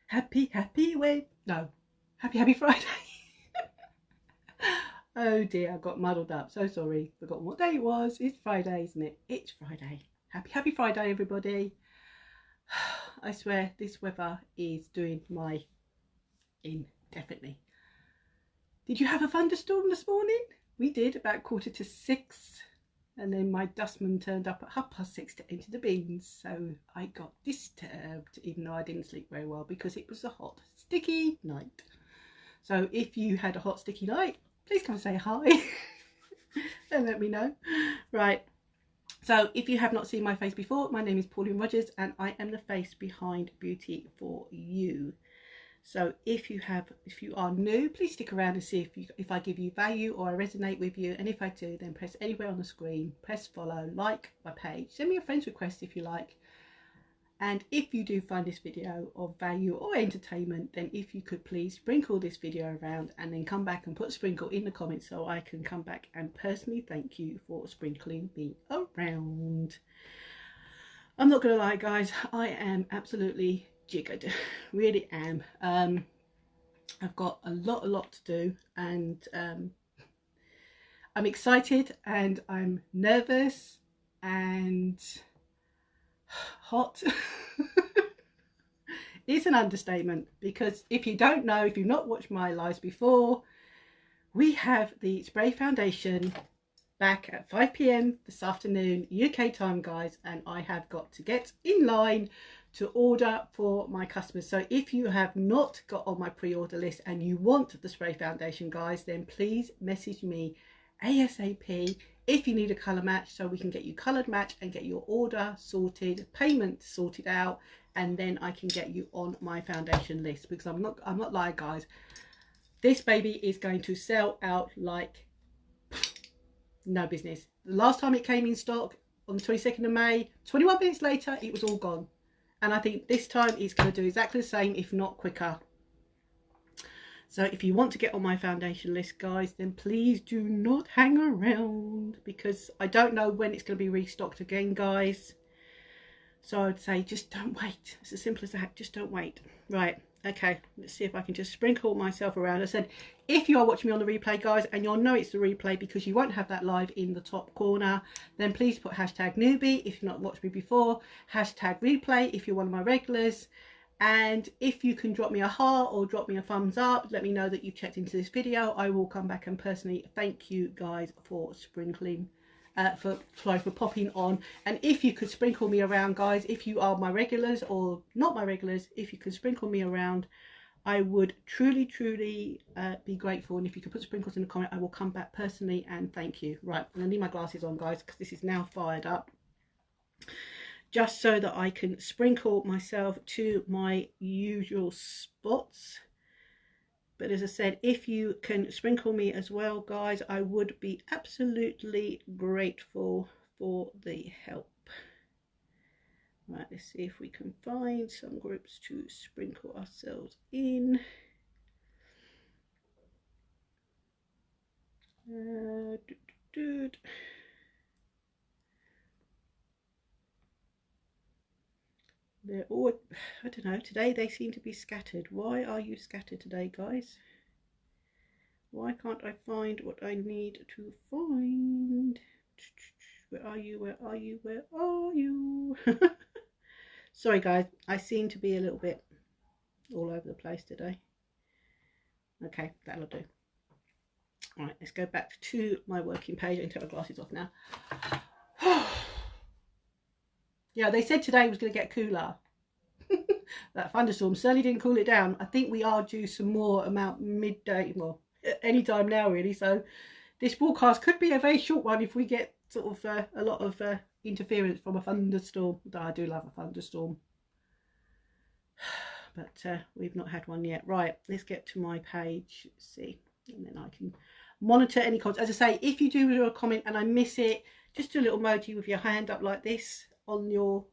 Happy wait. No. Happy Friday. Oh dear, I got muddled up. So sorry. Forgotten what day it was. It's Friday, isn't it? It's Friday. Happy Friday, everybody. I swear this weather is doing my in, definitely. Did you have a thunderstorm this morning? We did, about 5:45. And then my dustman turned up at 6:30 to empty the bins. So I got disturbed, even though I didn't sleep very well because it was a hot, sticky night. So if you had a hot, sticky night, please come and say hi and let me know. Right. So if you have not seen my face before, my name is Pauline Rogers and I am the face behind Beauty for You. So if you are new, please stick around and see if I give you value or I resonate with you. And if I do, then press anywhere on the screen, press follow, like my page, send me a friend's request if you like. And if you do find this video of value or entertainment, then if you could please sprinkle this video around and then come back and put sprinkle in the comments so I can come back and personally thank you for sprinkling me around. I'm not gonna lie guys, I am absolutely jiggered, really am. I've got a lot to do and I'm excited and I'm nervous and hot. Is an understatement because if you don't know, if you've not watched my lives before, we have the spray foundation back at 5 p.m. this afternoon UK time guys, and I have got to get in line to order for my customers. So if you have not got on my pre-order list and you want the spray foundation guys, then please message me ASAP if you need a color match so we can get you colored match and get your order sorted, payment sorted out, and then I can get you on my foundation list because I'm not lying guys, this baby is going to sell out like no business. The last time it came in stock on the 22nd of May, 21 minutes later it was all gone, and I think this time it's going to do exactly the same if not quicker. So if you want to get on my foundation list guys, then please do not hang around because I don't know when it's going to be restocked again guys. So I'd say just don't wait. It's as simple as that. Just don't wait. Right. Okay. Let's see if I can just sprinkle myself around. I said, if you are watching me on the replay, guys, and you'll know it's the replay because you won't have that live in the top corner, then please put hashtag newbie if you've not watched me before, hashtag replay if you're one of my regulars. And if you can drop me a heart or drop me a thumbs up, let me know that you've checked into this video. I will come back and personally thank you guys for sprinkling. For popping on. And if you could sprinkle me around guys, if you are my regulars or not my regulars, if you could sprinkle me around, I would truly be grateful. And if you could put sprinkles in the comment, I will come back personally and thank you. Right, I'm gonna need my glasses on guys because this is now fired up, just so that I can sprinkle myself to my usual spots. But as I said, if you can sprinkle me as well, guys, I would be absolutely grateful for the help. Right, let's see if we can find some groups to sprinkle ourselves in. They're all, I don't know, today they seem to be scattered. Why are you scattered today, guys? Why can't I find what I need to find? Where are you? Where are you? Where are you? Sorry guys, I seem to be a little bit all over the place today. Okay, that'll do. All right, let's go back to my working page and take my glasses off now. Yeah, they said today was going to get cooler. That thunderstorm certainly didn't cool it down. I think we are due some more amount midday, well, any time now really. So this broadcast could be a very short one if we get sort of a lot of interference from a thunderstorm. I do love a thunderstorm, but we've not had one yet. Right, let's get to my page. Let's see, and then I can monitor any comments. As I say, if you do a comment and I miss it, just do a little emoji with your hand up like this on your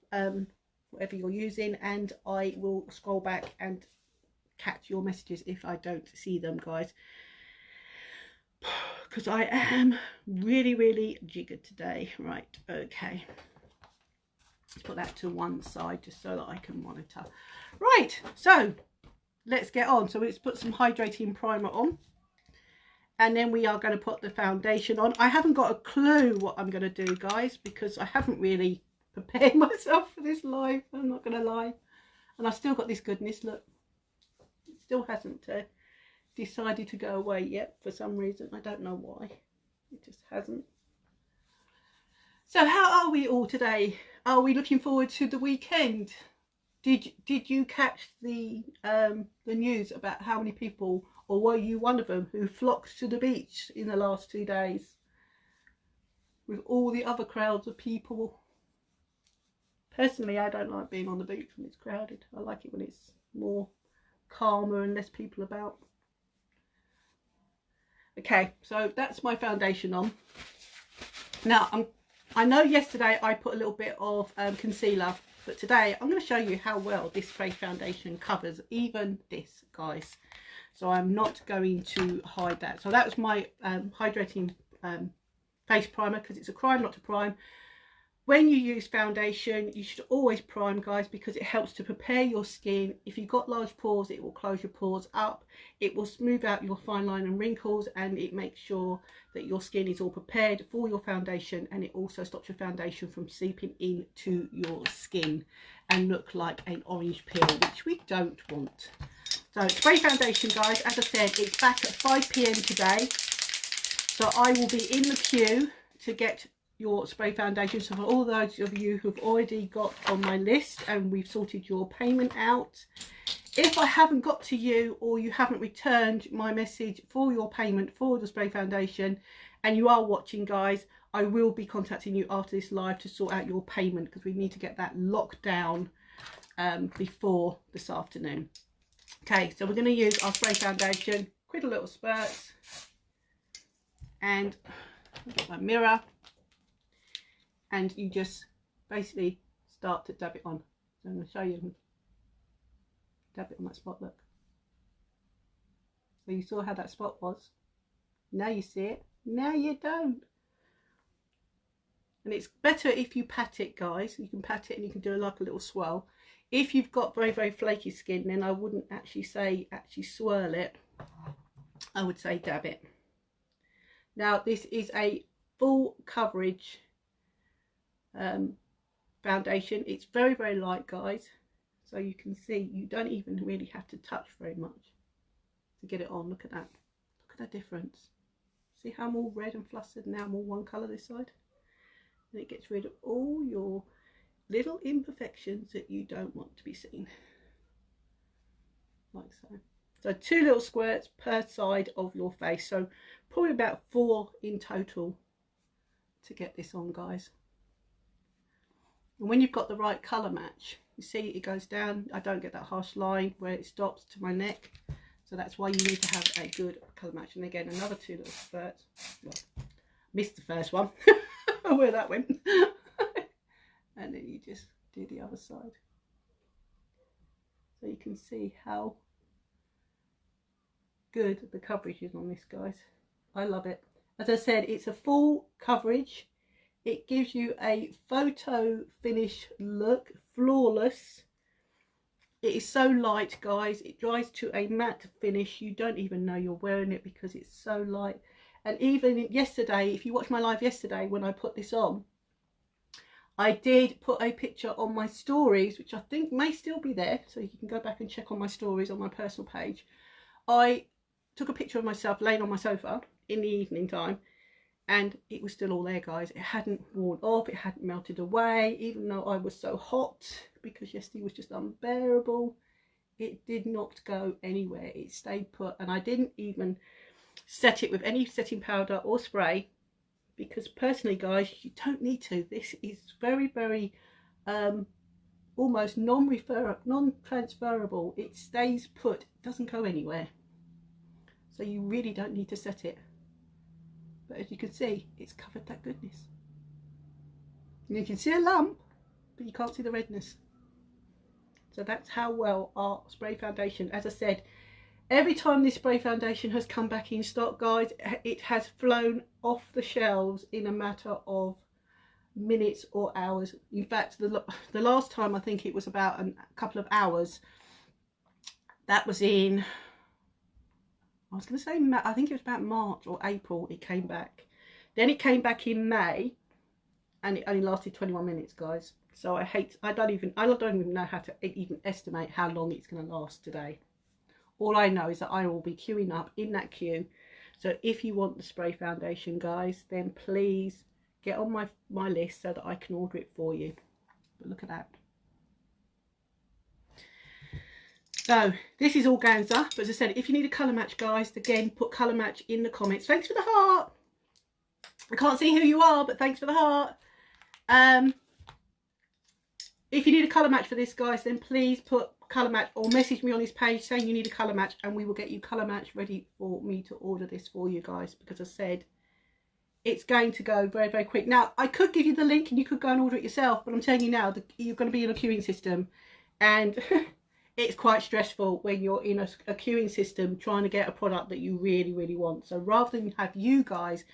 whatever you're using, and I will scroll back and catch your messages if I don't see them, guys, because I am really jiggered today. Right, okay, Put that to one side just so that I can monitor. Right, so let's get on. So let's put some hydrating primer on, and then we are going to put the foundation on. I haven't got a clue what I'm going to do, guys, because I haven't really prepared myself for this live. I'm not going to lie. And I've still got this goodness, look. It still hasn't decided to go away yet for some reason. I don't know why. It just hasn't. So how are we all today? Are we looking forward to the weekend? Did you catch the news about how many people, or were you one of them, who flocked to the beach in the last 2 days with all the other crowds of people? Personally, I don't like being on the beach when it's crowded. I like it when it's more calmer and less people about. Okay, so that's my foundation on. Now, I know yesterday I put a little bit of concealer, but today I'm going to show you how well this face foundation covers even this, guys. So I'm not going to hide that. So that was my hydrating face primer, because it's a crime not to prime. When you use foundation, you should always prime, guys, because it helps to prepare your skin. If you've got large pores, it will close your pores up. It will smooth out your fine line and wrinkles, and it makes sure that your skin is all prepared for your foundation, and it also stops your foundation from seeping into your skin and look like an orange peel, which we don't want. So spray foundation, guys, as I said, it's back at 5 p.m. today. So I will be in the queue to get your spray foundation. So for all those of you who've already got on my list and we've sorted your payment out, if I haven't got to you, or you haven't returned my message for your payment for the spray foundation, and you are watching, guys, I will be contacting you after this live to sort out your payment, because we need to get that locked down before this afternoon. Okay, so we're going to use our spray foundation, quick little spurts, and I've got my mirror. And you just basically start to dab it on. So I'm going to show you. Dab it on that spot, look. So you saw how that spot was. Now you see it. Now you don't. And it's better if you pat it, guys. You can pat it and you can do like a little swirl. If you've got very, very flaky skin, then I wouldn't actually say swirl it. I would say dab it. Now this is a full coverage foundation. It's very, very light, guys, so you can see you don't even really have to touch very much to get it on. Look at that. Look at that difference. See how I'm all red and flustered? Now I'm all one colour this side, and it gets rid of all your little imperfections that you don't want to be seen, like so. So 2 little squirts per side of your face, so probably about 4 in total to get this on, guys. And when you've got the right colour match, you see it goes down. I don't get that harsh line where it stops to my neck. So that's why you need to have a good colour match. And again, another 2 little spurts. Well, missed the first one. Where that went. And then you just do the other side. So you can see how good the coverage is on this, guys. I love it. As I said, it's a full coverage. It gives you a photo finish look, flawless. It is so light, guys. It dries to a matte finish. You don't even know you're wearing it because it's so light. And even yesterday, if you watched my live yesterday when I put this on, I did put a picture on my stories, which I think may still be there, so you can go back and check on my stories on my personal page. I took a picture of myself laying on my sofa in the evening time, and it was still all there, guys. It hadn't worn off, it hadn't melted away, even though I was so hot because yesterday was just unbearable. It did not go anywhere. It stayed put, and I didn't even set it with any setting powder or spray, because personally, guys, you don't need to. This is very, very almost non-transferable. It stays put, it doesn't go anywhere, so you really don't need to set it. But as you can see, it's covered that goodness. And you can see a lump, but you can't see the redness. So that's how well our spray foundation, as I said, every time this spray foundation has come back in stock, guys, it has flown off the shelves in a matter of minutes or hours. In fact, the last time I think it was about a couple of hours. That was in, I was going to say, I think it was about March or April it came back. Then it came back in May, and it only lasted 21 minutes, guys. So I don't even know how to even estimate how long it's going to last today. All I know is that I will be queuing up in that queue. So if you want the spray foundation, guys, then please get on my list so that I can order it for you. But look at that. So this is organza, but as I said, if you need a colour match, guys, again, put colour match in the comments. Thanks for the heart. I can't see who you are, but thanks for the heart. If you need a colour match for this, guys, then please put colour match or message me on this page saying you need a colour match, and we will get you colour match ready for me to order this for you guys, because I said it's going to go very, very quick. Now, I could give you the link and you could go and order it yourself, but I'm telling you now that you're going to be in a queuing system, and it's quite stressful when you're in a queuing system trying to get a product that you really, really want. So rather than have you guys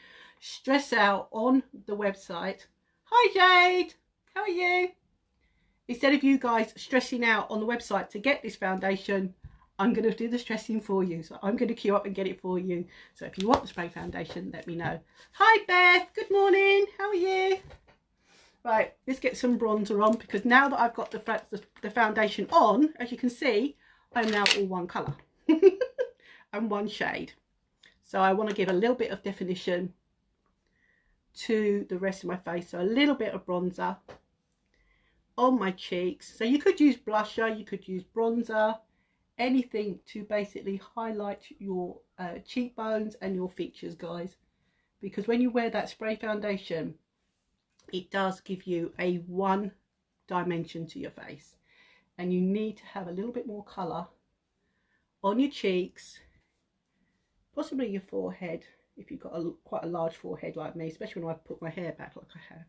stress out on the website, hi Jade, how are you? Instead of you guys stressing out on the website to get this foundation, I'm going to do the stressing for you. So I'm going to queue up and get it for you. So if you want the spray foundation, let me know. Hi Beth, good morning, how are you? Right, let's get some bronzer on, because now that I've got the foundation on, as you can see, I'm now all one colour and one shade. So I want to give a little bit of definition to the rest of my face. So a little bit of bronzer on my cheeks. So you could use blusher, you could use bronzer, anything to basically highlight your cheekbones and your features, guys. Because when you wear that spray foundation, it does give you a one dimension to your face, and you need to have a little bit more colour on your cheeks, possibly your forehead if you've got quite a large forehead like me, especially when I put my hair back like I have.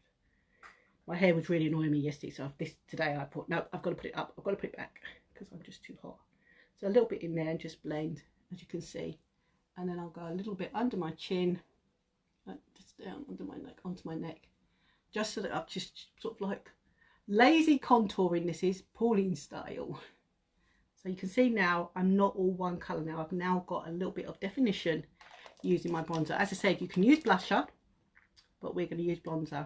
My hair was really annoying me yesterday, so today I put, no, I've got to put it up, I've got to put it back because I'm just too hot. So a little bit in there and just blend, as you can see, and then I'll go a little bit under my chin, just down under my neck, onto my neck, just so that I've just sort of like lazy contouring. This is Pauline style. So you can see now I'm not all one colour now. I've now got a little bit of definition using my bronzer. As I said, you can use blusher, but we're going to use bronzer.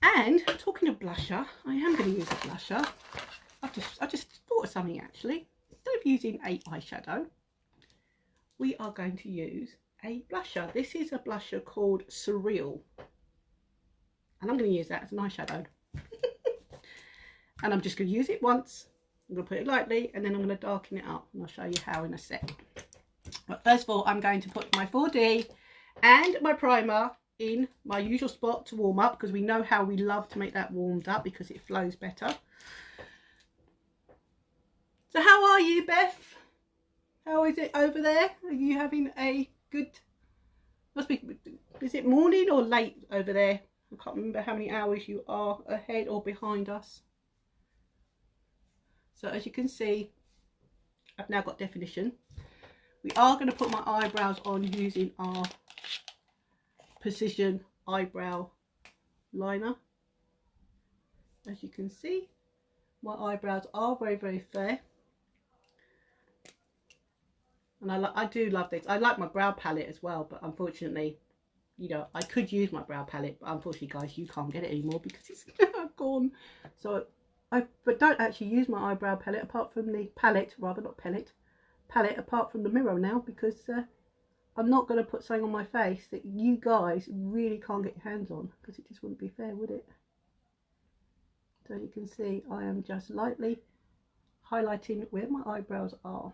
And talking of blusher, I am going to use a blusher. I just thought of something actually. Instead of using a eyeshadow, we are going to use a blusher. This is a blusher called Surreal, and I'm going to use that as an eyeshadow. And I'm just going to use it once. I'm going to put it lightly, and then I'm going to darken it up, and I'll show you how in a sec. But first of all, I'm going to put my 4D and my primer in my usual spot to warm up, because we know how we love to make that warmed up because it flows better. So how are you, Beth? How is it over there? Are you having a good, must be, is it morning or late over there? I can't remember how many hours you are ahead or behind us. So as you can see, I've now got definition. We are going to put my eyebrows on using our Precision Eyebrow Liner. As you can see, my eyebrows are very, very fair. And I do love this. I like my brow palette as well, but unfortunately, you know, I could use my brow palette, but unfortunately, guys, you can't get it anymore because it's gone. So but don't actually use my eyebrow palette apart from the palette, rather, not pellet, palette apart from the mirror now, because I'm not going to put something on my face that you guys really can't get your hands on, because it just wouldn't be fair, would it? So you can see I am just lightly highlighting where my eyebrows are,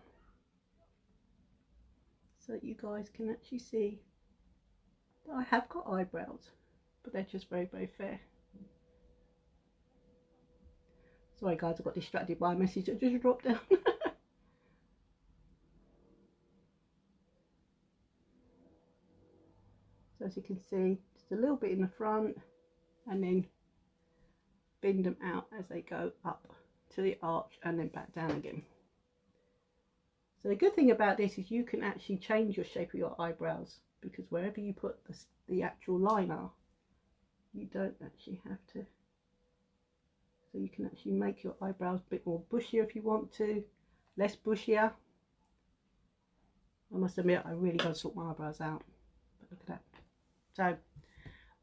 so that you guys can actually see that I have got eyebrows, but they're just very, very fair. Sorry guys, I got distracted by a message that just dropped down. So as you can see, just a little bit in the front, and then bend them out as they go up to the arch and then back down again. So the good thing about this is you can actually change your shape of your eyebrows, because wherever you put the actual liner, you don't actually have to. So you can actually make your eyebrows a bit more bushier if you want to, less bushier. I must admit, I really got to sort my eyebrows out. But look at that. So,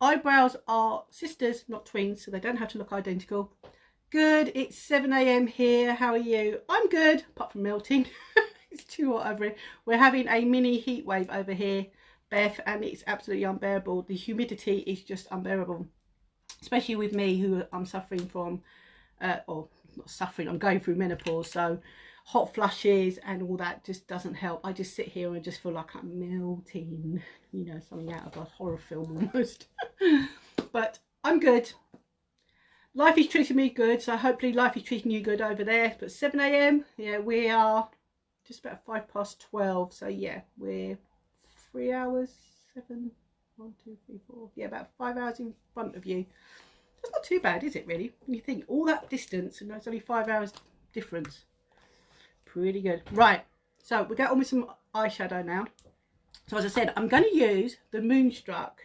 eyebrows are sisters, not twins, so they don't have to look identical. Good, it's 7 AM here. How are you? I'm good, apart from melting. It's too hot over here. We're having a mini heat wave over here, Beth, and it's absolutely unbearable. The humidity is just unbearable, especially with me, who I'm suffering from, or not suffering, I'm going through menopause, so hot flushes and all that just doesn't help. I just sit here and just feel like I'm melting, you know, something out of a horror film almost. But I'm good. Life is treating me good, so hopefully life is treating you good over there. But 7 AM, yeah, we are just about 12:05, so yeah, we're 3 hours, 7, 1, 2, 3, 4, yeah, about 5 hours in front of you. That's not too bad, is it, really? When you think all that distance and it's only 5 hours difference. Pretty good. Right, so we'll get on with some eyeshadow now. So as I said, I'm going to use the Moonstruck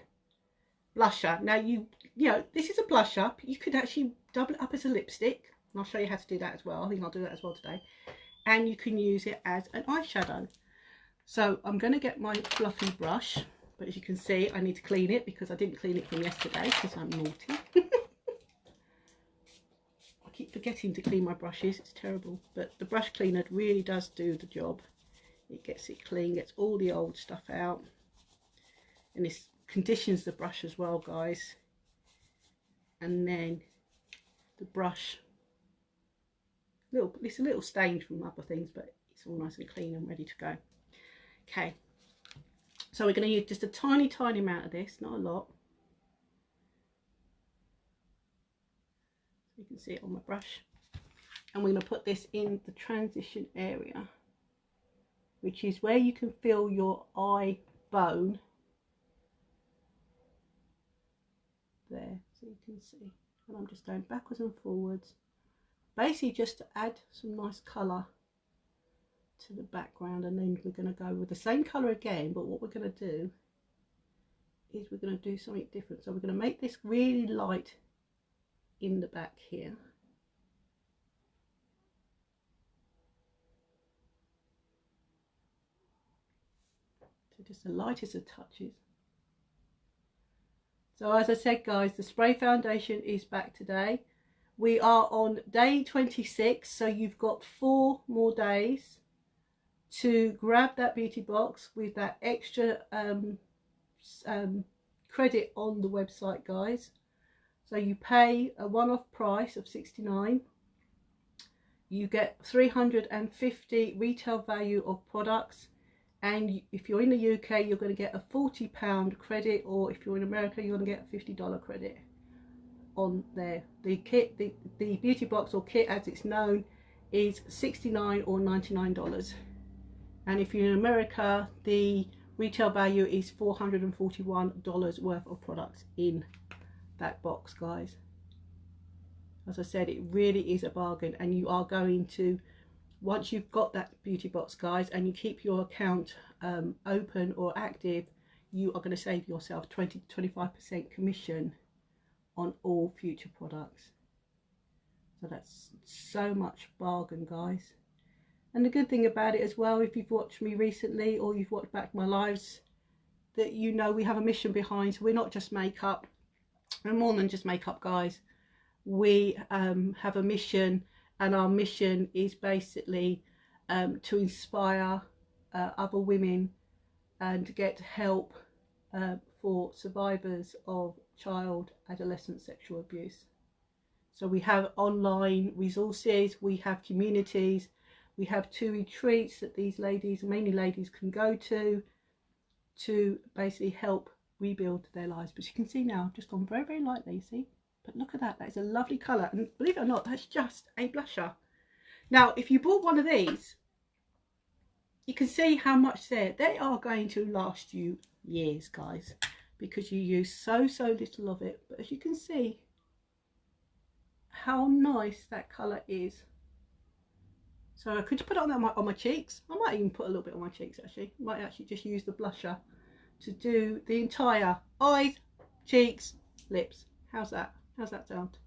blusher. Now, you know, this is a blusher. You could actually double it up as a lipstick, and I'll show you how to do that as well. I think I'll do that as well today. And you can use it as an eyeshadow. So I'm going to get my fluffy brush, but as you can see, I need to clean it because I didn't clean it from yesterday because I'm naughty. I keep forgetting to clean my brushes, it's terrible, but the brush cleaner really does do the job. It gets it clean, gets all the old stuff out, and this conditions the brush as well, guys. And then the brush, it's a little stained from other things, but it's all nice and clean and ready to go. Okay, so we're going to use just a tiny amount of this, not a lot. You can see it on my brush, and we're going to put this in the transition area, which is where you can feel your eye bone there, so you can see. And I'm just going backwards and forwards, basically just to add some nice colour to the background. And then we're going to go with the same colour again, but what we're going to do is we're going to do something different. So we're going to make this really light in the back here. So just the lightest of touches. So as I said, guys, the spray foundation is back today. We are on day 26, so you've got 4 more days to grab that beauty box with that extra credit on the website, guys. So you pay a one-off price of $69. You get 350 retail value of products. And if you're in the UK, you're going to get a £40 credit, or if you're in America, you're going to get a $50 credit on there. The kit, the beauty box or kit as it's known, is $69 or $99. And if you're in America, the retail value is $441 worth of products in that box, guys. As I said, it really is a bargain, and you are going to, once you've got that beauty box, guys, and you keep your account open or active, you are going to save yourself 20 to 25% commission on all future products. So that's so much bargain, guys. And the good thing about it as well, if you've watched me recently or you've watched back my lives, that you know we have a mission behind. So we're not just makeup, we're more than just makeup, guys. We have a mission, and our mission is basically to inspire other women and to get help for survivors of child adolescent sexual abuse. So we have online resources, we have communities, we have 2 retreats that these ladies, mainly ladies, can go to basically help rebuild their lives. But you can see now I've just gone very, very lightly, see? But look at that, that is a lovely colour, and believe it or not, that's just a blusher. Now, if you bought one of these, you can see how much they are going to last you years, guys, because you use so little of it. But as you can see how nice that colour is. So I could put it on my cheeks. I might even put a little bit on my cheeks, actually. I might actually just use the blusher to do the entire eyes, cheeks, lips. How's that? How's that sound?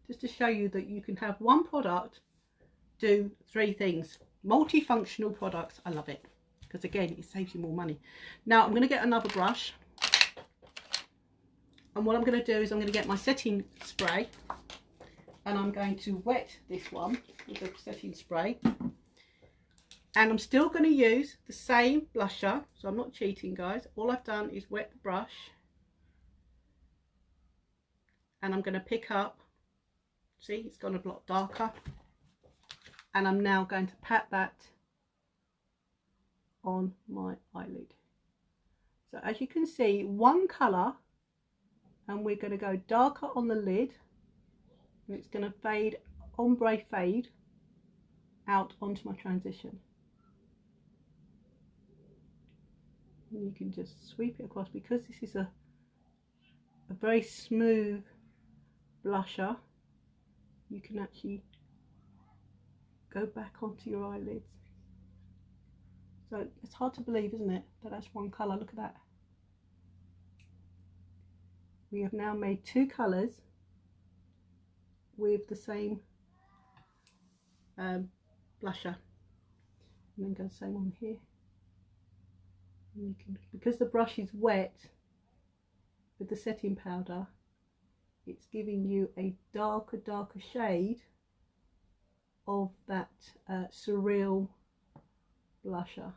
Just to show you that you can have one product do 3 things. Multifunctional products. I love it because again it saves you more money. Now I'm going to get another brush, and what I'm going to do is I'm going to get my setting spray, and I'm going to wet this one with the setting spray, and I'm still going to use the same blusher, so I'm not cheating, guys. All I've done is wet the brush, and I'm going to pick up, see, it's gone a lot darker, and I'm now going to pat that on my eyelid. So as you can see, one colour, and we're going to go darker on the lid, and it's going to fade, ombre fade out onto my transition. And you can just sweep it across, because this is a very smooth blusher. You can actually go back onto your eyelids. So it's hard to believe, isn't it, that that's one colour. Look at that. We have now made 2 colours with the same blusher, and then go the same on here. And you can, because the brush is wet with the setting powder, it's giving you a darker shade of that Surreal blusher.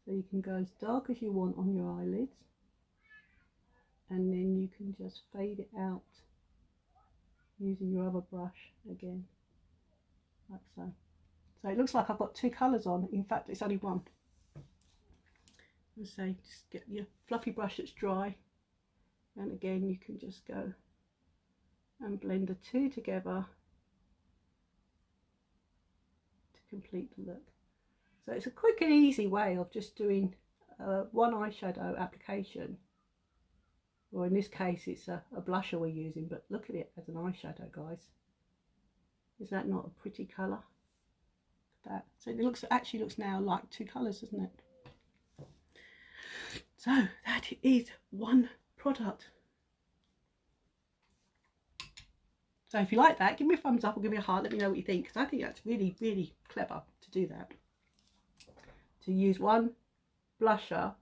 So you can go as dark as you want on your eyelids, and then you can just fade it out using your other brush again, like so. So it looks like I've got 2 colours on. In fact, it's only one. Let's say, just get your fluffy brush that's dry, and again you can just go and blend the 2 together to complete the look. So it's a quick and easy way of just doing one eyeshadow application, or in this case it's a blusher we're using, but look at it as an eyeshadow, guys. Is that not a pretty colour? That, so it actually looks now like 2 colours, doesn't it? So that is one product. So if you like that, give me a thumbs up or give me a heart, let me know what you think, because I think that's really clever to do that. To use one blusher,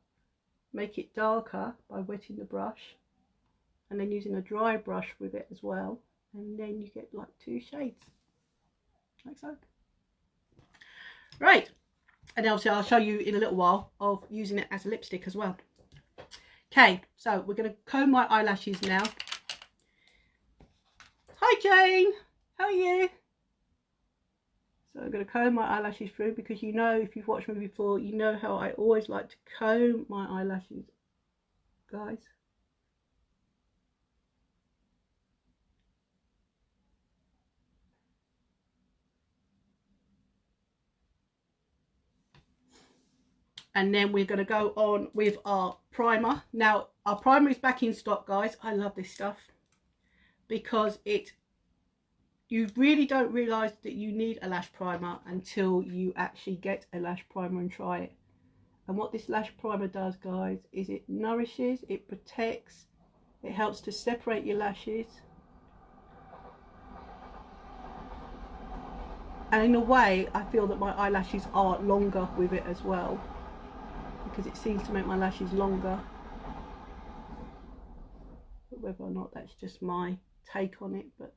make it darker by wetting the brush, and then using a dry brush with it as well, and then you get like 2 shades, like so. Right, and obviously I'll show you in a little while of using it as a lipstick as well. Okay, so we're going to comb my eyelashes now. Hi Jane, how are you? So I'm going to comb my eyelashes through, because you know, if you've watched me before, you know how I always like to comb my eyelashes, guys. And then we're going to go on with our primer. Now our primer is back in stock, guys. I love this stuff because you really don't realise that you need a lash primer until you actually get a lash primer and try it. And what this lash primer does, guys, is it nourishes, it protects, it helps to separate your lashes. And in a way, I feel that my eyelashes are longer with it as well, because it seems to make my lashes longer. But whether or not that's just my take on it, but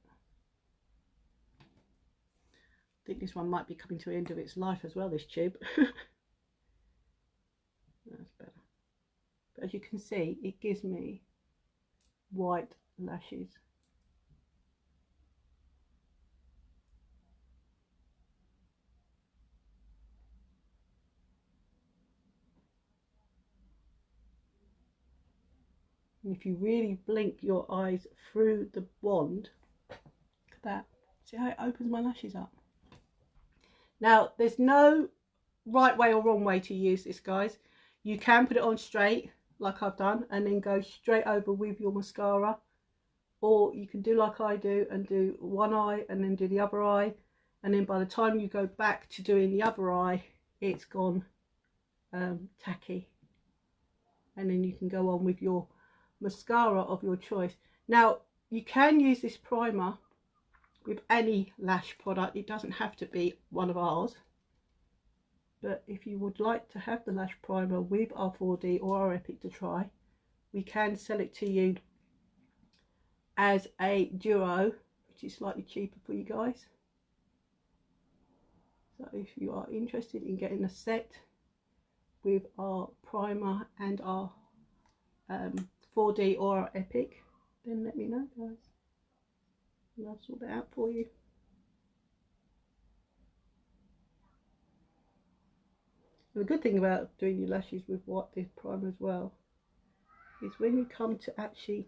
I think this one might be coming to the end of its life as well, this tube. That's better. But as you can see, it gives me white lashes. And if you really blink your eyes through the wand, look at that. See how it opens my lashes up? Now, there's no right way or wrong way to use this, guys. You can put it on straight, like I've done, and then go straight over with your mascara. Or you can do like I do and do one eye and then do the other eye. And then by the time you go back to doing the other eye, it's gone tacky. and then you can go on with your mascara of your choice. Now you can use this primer with any lash product, it doesn't have to be one of ours, but if you would like to have the lash primer with our 4D or our Epic to try, we can sell it to you as a duo, which is slightly cheaper for you guys. So if you are interested in getting a set with our primer and our 4D or our Epic, then let me know, guys, and I'll sort that out for you. And the good thing about doing your lashes with this primer as well is when you come to actually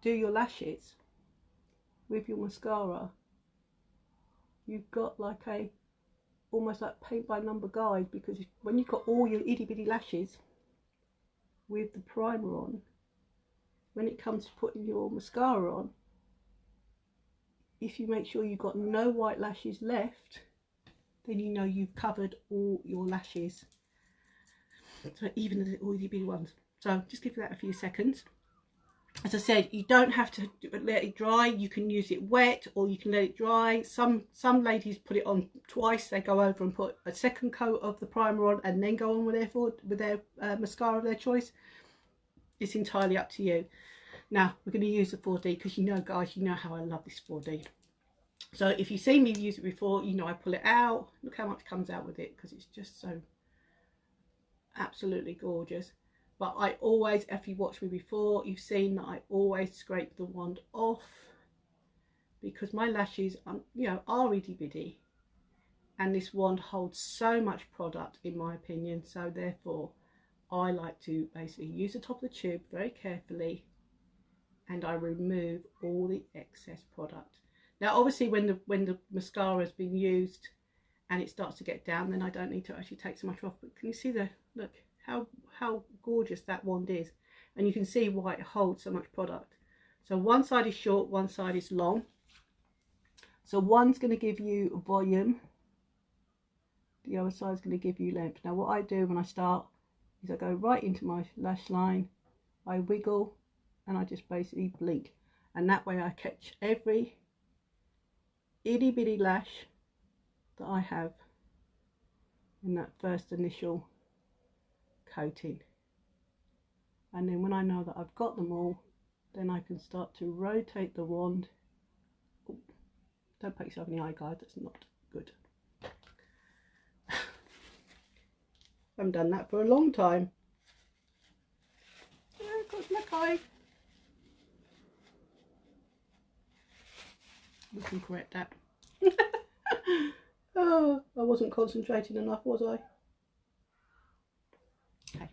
do your lashes with your mascara, you've got like a almost like paint by number guide, because when you've got all your itty bitty lashes with the primer on, when it comes to putting your mascara on, if you make sure you've got no white lashes left, then you know you've covered all your lashes, so even the little itty bitty ones. So just give that a few seconds. As I said, you don't have to let it dry. You can use it wet or you can let it dry. Some ladies put it on twice. They go over and put a second coat of the primer on and then go on with their mascara of their choice. It's entirely up to you. Now we're going to use the 4D because you know, guys, you know how I love this 4D. So if you've seen me use it before, you know I pull it out. Look how much comes out with it, because it's just so absolutely gorgeous. But I always, if you watched me before, you've seen that I always scrape the wand off, because my lashes, you know, are itty bitty, and this wand holds so much product in my opinion. So therefore I like to basically use the top of the tube very carefully, and I remove all the excess product. Now obviously when the mascara has been used and it starts to get down, then I don't need to actually take so much off. But can you see the look how gorgeous that wand is, and you can see why it holds so much product. So one side is short, one side is long. So one's going to give you volume, the other side's going to give you length. Now what I do when I start is I go right into my lash line, I wiggle, and I just basically blink, and that way I catch every itty bitty lash that I have in that first initial coating. And then when I know that I've got them all, then I can start to rotate the wand. Ooh, don't poke yourself in the eye, guys, that's not good. I haven't done that for a long time. Yeah, got my eye. We can correct that. Oh, I wasn't concentrating enough, was I? Okay,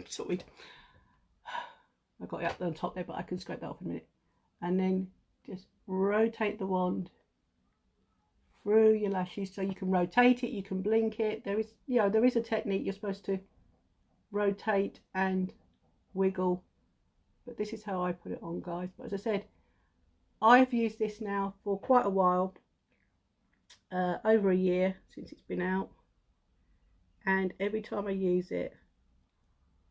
sorted. I got it up on top there, but I can scrape that off in a minute. And then just rotate the wand through your lashes. So you can rotate it, you can blink it. There is, you know, there is a technique. You're supposed to rotate and wiggle, but this is how I put it on, guys. But as I said, I've used this now for quite a while, over a year since it's been out, and every time I use it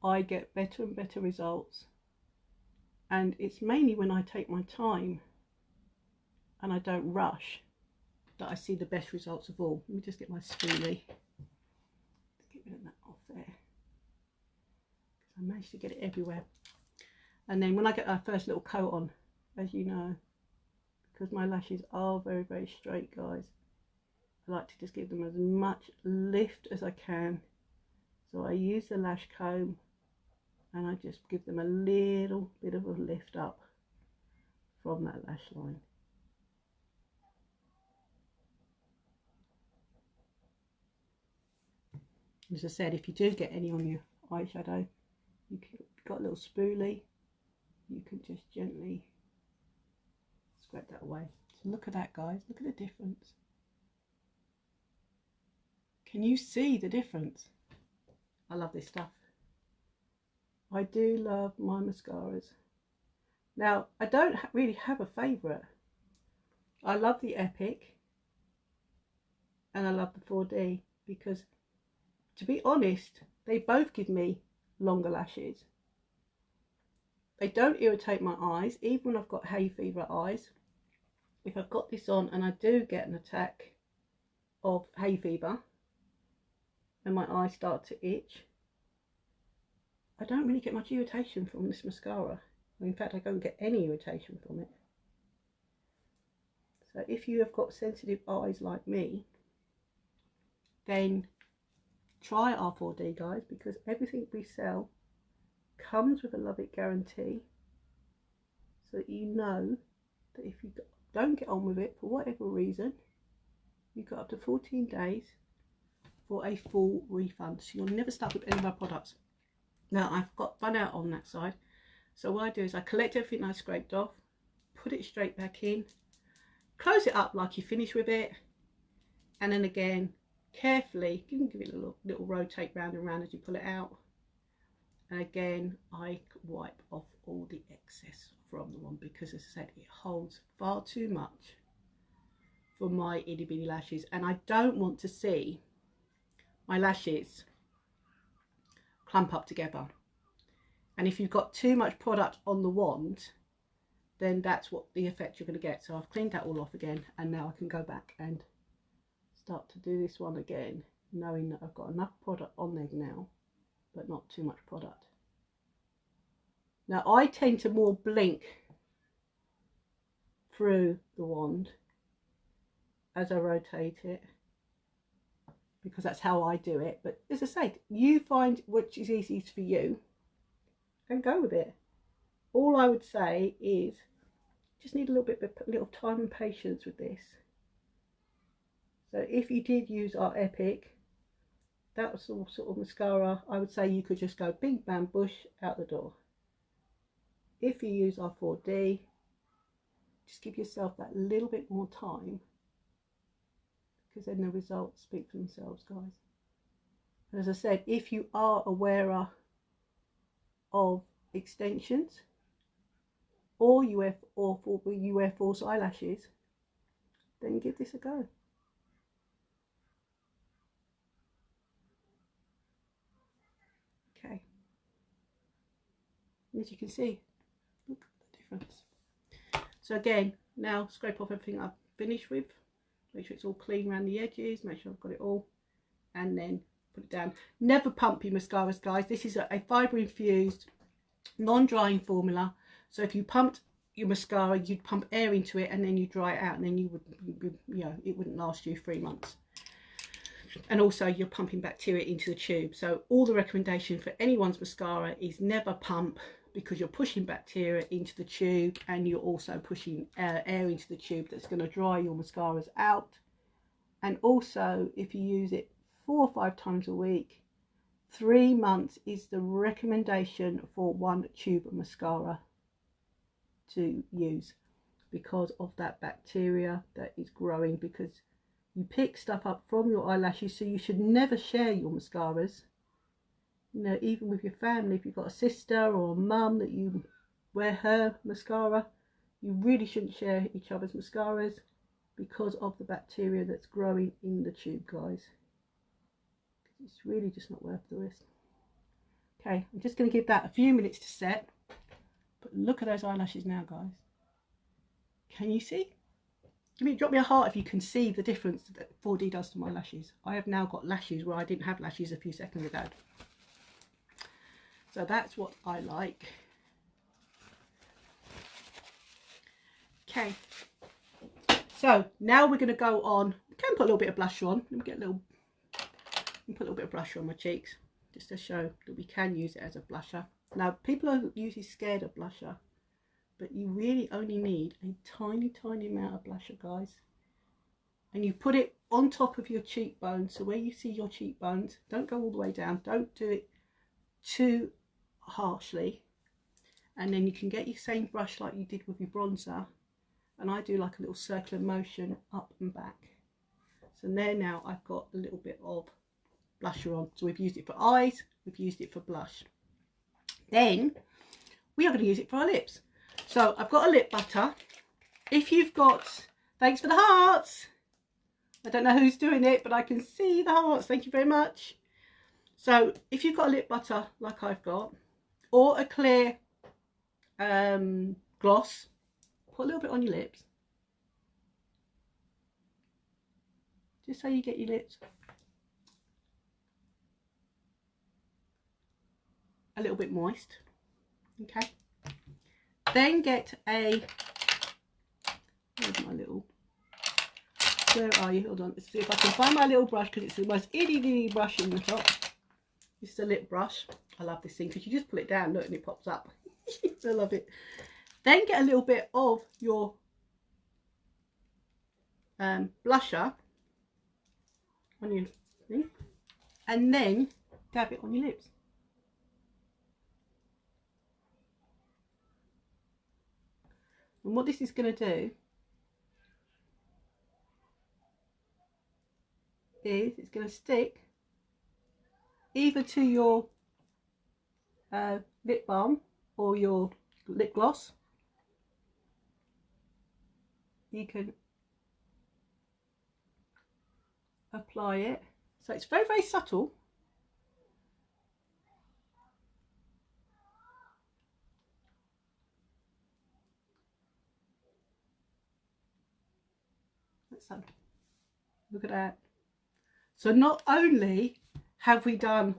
I get better and better results. And it's mainly when I take my time and I don't rush that I see the best results of all. Let me just get my spoolie. Let's get rid of that off there, because I managed to get it everywhere. And then when I get our first little coat on, as you know, because my lashes are very, very straight, guys, I like to just give them as much lift as I can. So I use the lash comb and I just give them a little bit of a lift up from that lash line. As I said, if you do get any on your eyeshadow, you've got a little spoolie, you can just gently scrape that away. So look at that, guys, look at the difference. Can you see the difference? I love this stuff. I do love my mascaras. Now, I don't really have a favourite. I love the Epic and I love the 4D, because to be honest, They both give me longer lashes. They don't irritate my eyes, even when I've got hay fever eyes. If I've got this on and I do get an attack of hay fever and my eyes start to itch, I don't really get much irritation from this mascara. In fact, I don't get any irritation from it. So if you have got sensitive eyes like me, then try R4D, guys, because everything we sell comes with a love it guarantee, so that you know that if you don't get on with it for whatever reason, you've got up to 14 days for a full refund. So you're never stuck with any of our products. Now I've got run out on that side, so what I do is I collect everything I scraped off, put it straight back in, close it up like you finish with it, and then again carefully give it a little rotate round and round as you pull it out, and again I wipe off all the excess from the one, because as I said, it holds far too much for my itty bitty lashes, and I don't want to see my lashes clump up together. And if you've got too much product on the wand, then that's what the effect you're going to get. So I've cleaned that all off again, and now I can go back and start to do this one again, knowing that I've got enough product on there now, but not too much product. Now I tend to more blink through the wand as I rotate it, because that's how I do it. But as I say, you find which is easiest for you and go with it. All I would say is just need a little time and patience with this. So if you did use our Epic, that was sort of mascara, I would say you could just go bing bam bush out the door. If you use our 4D, just give yourself that little bit more time, because then the results speak for themselves, guys. And as I said, if you are a wearer of extensions or you wear false eyelashes, then give this a go. Okay, and as you can see, look at the difference. So again, now scrape off everything I've finished with, make sure it's all clean around the edges, make sure I've got it all, and then put it down. Never pump your mascaras, guys. This is a fibre infused non-drying formula, so if you pumped your mascara, you'd pump air into it and then you dry it out, and then you know, it wouldn't last you 3 months. And also you're pumping bacteria into the tube. So all the recommendation for anyone's mascara is never pump, because you're pushing bacteria into the tube, and you're also pushing air into the tube that's going to dry your mascaras out. And also, if you use it 4 or 5 times a week, 3 months is the recommendation for 1 tube of mascara to use, because of that bacteria that is growing, because you pick stuff up from your eyelashes. So you should never share your mascaras. You know, even with your family, if you've got a sister or a mum that you wear her mascara, you really shouldn't share each other's mascaras, because of the bacteria that's growing in the tube, guys. It's really just not worth the risk. Okay, I'm just going to give that a few minutes to set. But look at those eyelashes now, guys. Can you see? Drop me a heart if you can see the difference that 4D does to my lashes. I have now got lashes where I didn't have lashes a few seconds ago. So that's what I like. Okay. So now we're going to go on. We can put a little bit of blusher on. Let me get a little. Put a little bit of blusher on my cheeks, just to show that we can use it as a blusher. Now, people are usually scared of blusher, but you really only need a tiny amount of blusher, guys. And you put it on top of your cheekbones, so where you see your cheekbones, don't go all the way down, don't do it too harshly. And then you can get your same brush like you did with your bronzer, and I do like a little circular motion up and back. So there, now I've got a little bit of blusher on. So we've used it for eyes, we've used it for blush. Then we are going to use it for our lips. So I've got a lip butter. If you've got, thanks for the hearts. I don't know who's doing it, but I can see the hearts. Thank you very much. So if you've got a lip butter like I've got, or a clear gloss, put a little bit on your lips, just so you get your lips a little bit moist. Okay, then get a, where's my little, where are you? Hold on, let's see if I can find my little brush, because it's the most itty-bitty brush in the top. This is a lip brush. I love this thing because you just pull it down, look, and it pops up. I love it. Then get a little bit of your blusher on your thing, and then dab it on your lips. And what this is going to do is it's going to stick either to your lip balm or your lip gloss. You can apply it, so it's very, very subtle. So look at that. So not only have we done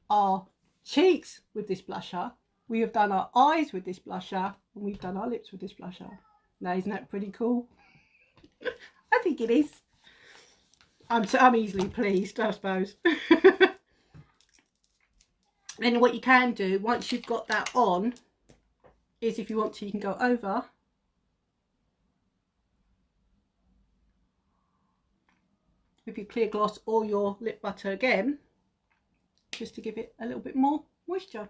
our cheeks with this blusher, we have done our eyes with this blusher, and we've done our lips with this blusher. Now, isn't that pretty cool? I think it is. I'm easily pleased, I suppose. Then what you can do once you've got that on is, if you want to, you can go over with your clear gloss or your lip butter again, just to give it a little bit more moisture.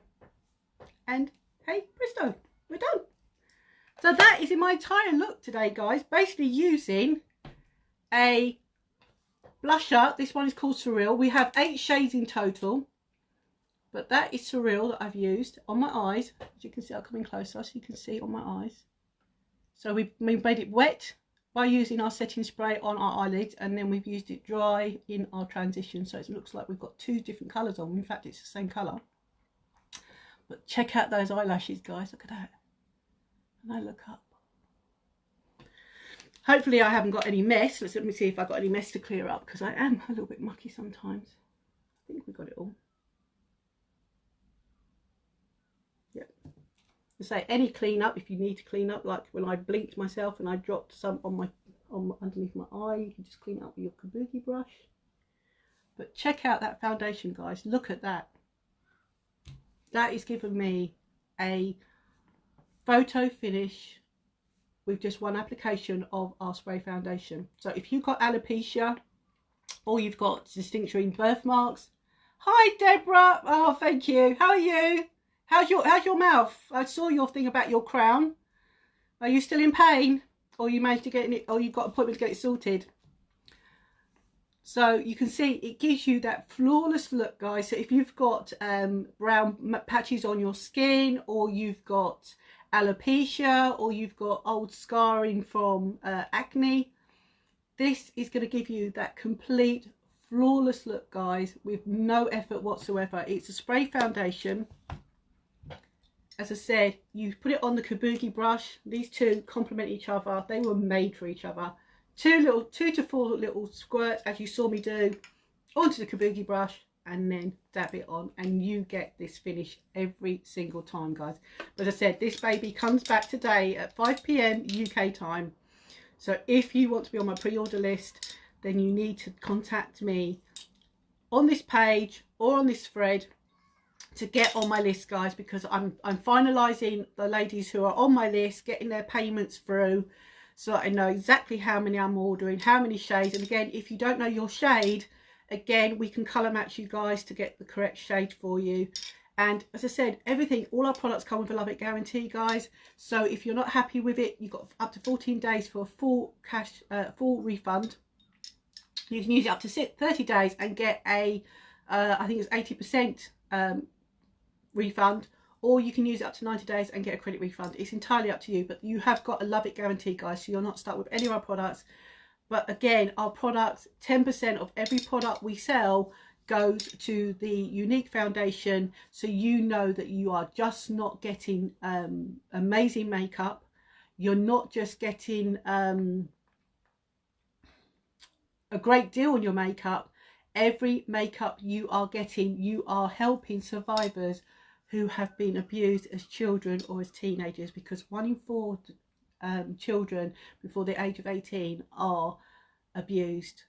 And hey, presto, we're done. So that is in my entire look today, guys. Basically using a blusher. This one is called Surreal. We have 8 shades in total, but that is Surreal that I've used on my eyes. As you can see, I'll come in closer so you can see on my eyes. So we made it wet by using our setting spray on our eyelids, and then we've used it dry in our transition, so it looks like we've got 2 different colours on. In fact, it's the same colour. But check out those eyelashes, guys. Look at that. And I look up. Hopefully I haven't got any mess. Let me see if I've got any mess to clear up, because I am a little bit mucky sometimes. I think we got it all. Yep. Say any clean up, if you need to clean up, like when I blinked myself and I dropped some on underneath my eye, you can just clean it up with your kabuki brush. But check out that foundation, guys. Look at that. That is giving me a photo finish with just one application of our spray foundation. So if you've got alopecia or you've got distinct birthmarks, hi Deborah, oh thank you, how are you? How's your mouth? I saw your thing about your crown. Are you still in pain, or you managed to get it, or you've got an appointment to get it sorted? So you can see it gives you that flawless look, guys. So if you've got brown patches on your skin, or you've got alopecia, or you've got old scarring from acne, this is going to give you that complete flawless look, guys, with no effort whatsoever. It's a spray foundation. As I said, you put it on the kabuki brush. These two complement each other. They were made for each other. 2 to 4 little squirts, as you saw me do, onto the kabuki brush, and then dab it on, and you get this finish every single time, guys. But as I said, this baby comes back today at 5 PM UK time. So if you want to be on my pre-order list, then you need to contact me on this page or on this thread to get on my list, guys, because I'm finalizing the ladies who are on my list, getting their payments through, so I know exactly how many I'm ordering, how many shades. And again, if you don't know your shade, again, we can color match you guys to get the correct shade for you. And as I said, everything, all our products come with a love it guarantee, guys. So if you're not happy with it, you've got up to 14 days for a full refund. You can use it up to 30 days and get a I think it's 80% refund, or you can use it up to 90 days and get a credit refund. It's entirely up to you, but you have got a love it guarantee, guys, so you're not stuck with any of our products. But again, our products, 10% of every product we sell goes to the Younique Foundation, so you know that you are just not getting amazing makeup. You're not just getting a great deal on your makeup. Every makeup you are getting, you are helping survivors who have been abused as children or as teenagers, because 1 in 4 children before the age of 18 are abused,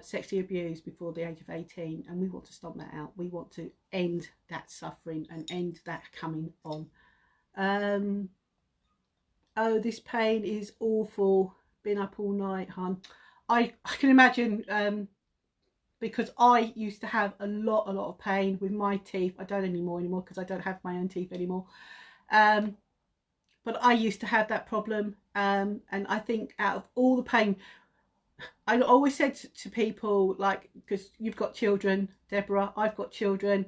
sexually abused before the age of 18, and we want to stop that out. We want to end that suffering and end that coming on. Oh, this pain is awful. Been up all night, hon. I can imagine, because I used to have a lot of pain with my teeth. I don't anymore because I don't have my own teeth anymore. But I used to have that problem, and I think out of all the pain, I always said to people, like, because you've got children, Deborah, I've got children,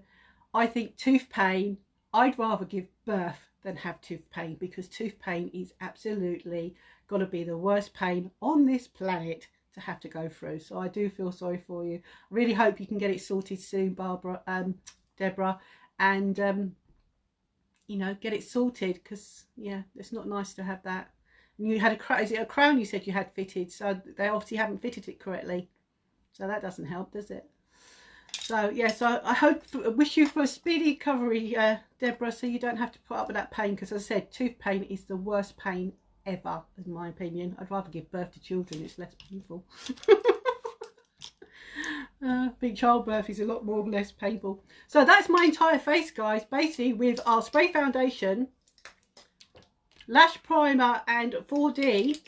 I think tooth pain, I'd rather give birth than have tooth pain, because tooth pain is absolutely got to be the worst pain on this planet to have to go through. So I do feel sorry for you. I really hope you can get it sorted soon, Deborah, and you know, get it sorted, because yeah, it's not nice to have that. And you had is it a crown you said you had fitted? So they obviously haven't fitted it correctly, so that doesn't help, does it? So yeah, so I wish you for a speedy recovery, Deborah, so you don't have to put up with that pain, because as I said, tooth pain is the worst pain ever, in my opinion. I'd rather give birth to children, it's less painful. Big childbirth is a lot more less painful. So that's my entire face, guys, basically with our spray foundation, lash primer and 4D.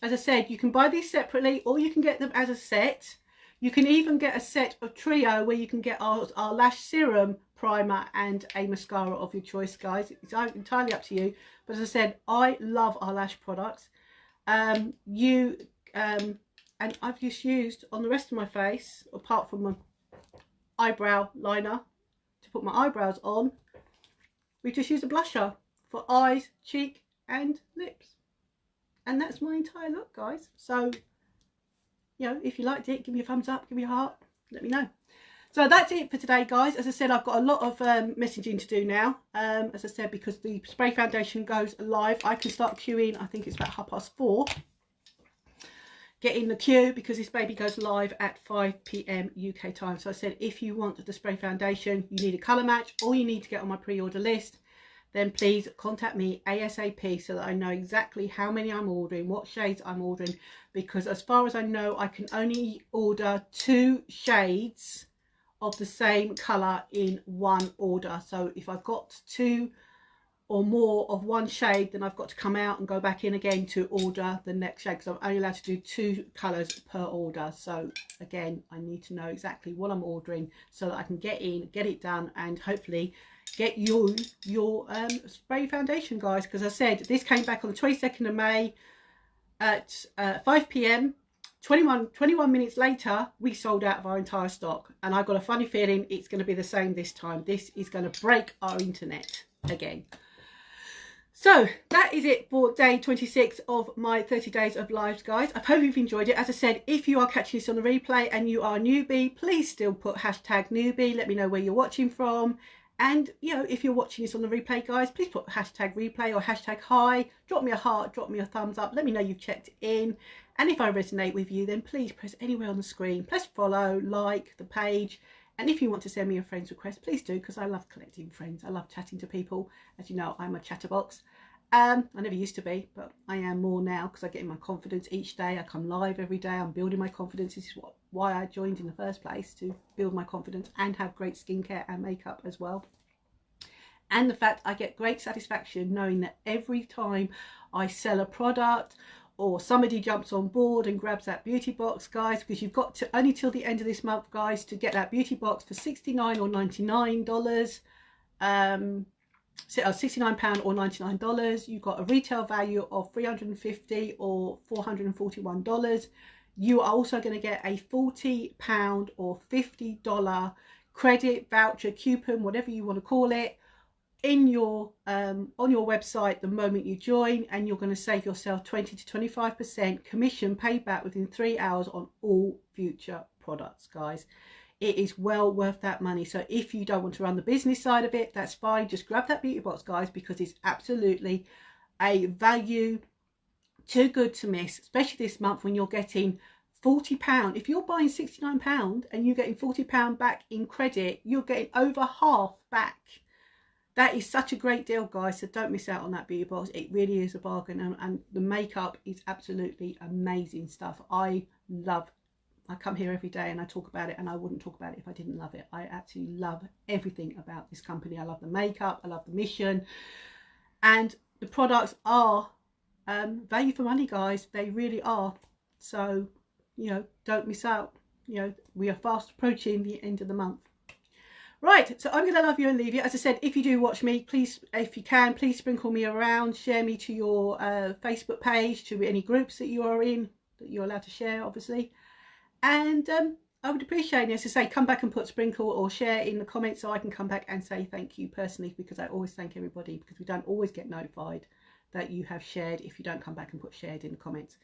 As I said, you can buy these separately or you can get them as a set. You can even get a set of trio where you can get our lash serum, primer and a mascara of your choice, guys. It's entirely up to you. But as I said, I love our lash products. And I've just used on the rest of my face, apart from my eyebrow liner to put my eyebrows on, we just use a blusher for eyes, cheek and lips. And that's my entire look, guys. So, you know, if you liked it, give me a thumbs up, give me a heart, let me know. So that's it for today, guys. As I said, I've got a lot of messaging to do now. As I said, because the spray foundation goes live, I can start queuing, I think it's about 4:30. Get in the queue, because this baby goes live at 5 PM UK time. So I said, if you want the spray foundation, you need a colour match, or you need to get on my pre-order list, then please contact me ASAP so that I know exactly how many I'm ordering, what shades I'm ordering, because as far as I know, I can only order 2 shades of the same colour in one order. So if I've got 2 or more of one shade, then I've got to come out and go back in again to order the next shade, because I'm only allowed to do 2 colours per order. So again, I need to know exactly what I'm ordering so that I can get in, get it done, and hopefully get you your spray foundation, guys. Because I said this came back on the 22nd of May at 5 PM. 21 minutes later, we sold out of our entire stock, and I've got a funny feeling it's going to be the same this time. This is going to break our internet again. So that is it for day 26 of my 30 days of lives, guys. I hope you've enjoyed it. As I said, if you are catching this on the replay and you are a newbie, please still put #newbie. Let me know where you're watching from. And, you know, if you're watching this on the replay, guys, please put #replay or #hi. Drop me a heart, drop me a thumbs up. Let me know you've checked in. And if I resonate with you, then please press anywhere on the screen. Press follow, like the page. And if you want to send me a friend's request, please do, because I love collecting friends. I love chatting to people. As you know, I'm a chatterbox. I never used to be, but I am more now, because I get in my confidence each day. I come live every day. I'm building my confidence. This is why I joined in the first place, to build my confidence and have great skincare and makeup as well. And the fact I get great satisfaction knowing that every time I sell a product or somebody jumps on board and grabs that beauty box, guys, because you've got to only till the end of this month, guys, to get that beauty box for $69 or $99. £69 or $99. You've got a retail value of $350 or $441. You are also going to get a £40 or $50 credit, voucher, coupon, whatever you want to call it, in your on your website the moment you join, and you're going to save yourself 20 to 25% commission paid back within 3 hours on all future products, guys. it is well worth that money. So if you don't want to run the business side of it, that's fine. Just grab that beauty box, guys, because it's absolutely a value too good to miss, especially this month when you're getting £40. If you're buying £69 and you're getting £40 back in credit, you're getting over half back. That is such a great deal, guys, so don't miss out on that beauty box. It really is a bargain, and the makeup is absolutely amazing stuff. I come here every day and I talk about it, and I wouldn't talk about it if I didn't love it. I absolutely love everything about this company. I love the makeup, I love the mission, and the products are value for money, guys. They really are. So, you know, don't miss out. You know, we are fast approaching the end of the month. Right, so I'm going to love you and leave you. As I said, if you do watch me, please, if you can, please sprinkle me around. Share me to your Facebook page, to any groups that you are in, that you're allowed to share, obviously. And I would appreciate it. As I say, come back and put sprinkle or share in the comments so I can come back and say thank you personally, because I always thank everybody, because we don't always get notified that you have shared if you don't come back and put shared in the comments.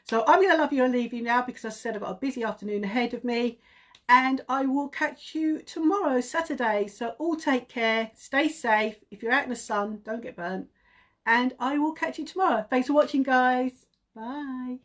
So I'm going to love you and leave you now, because as I said, I've got a busy afternoon ahead of me. And I will catch you tomorrow, Saturday. So all take care, stay safe. If you're out in the sun, don't get burnt. And I will catch you tomorrow. Thanks for watching, guys. Bye.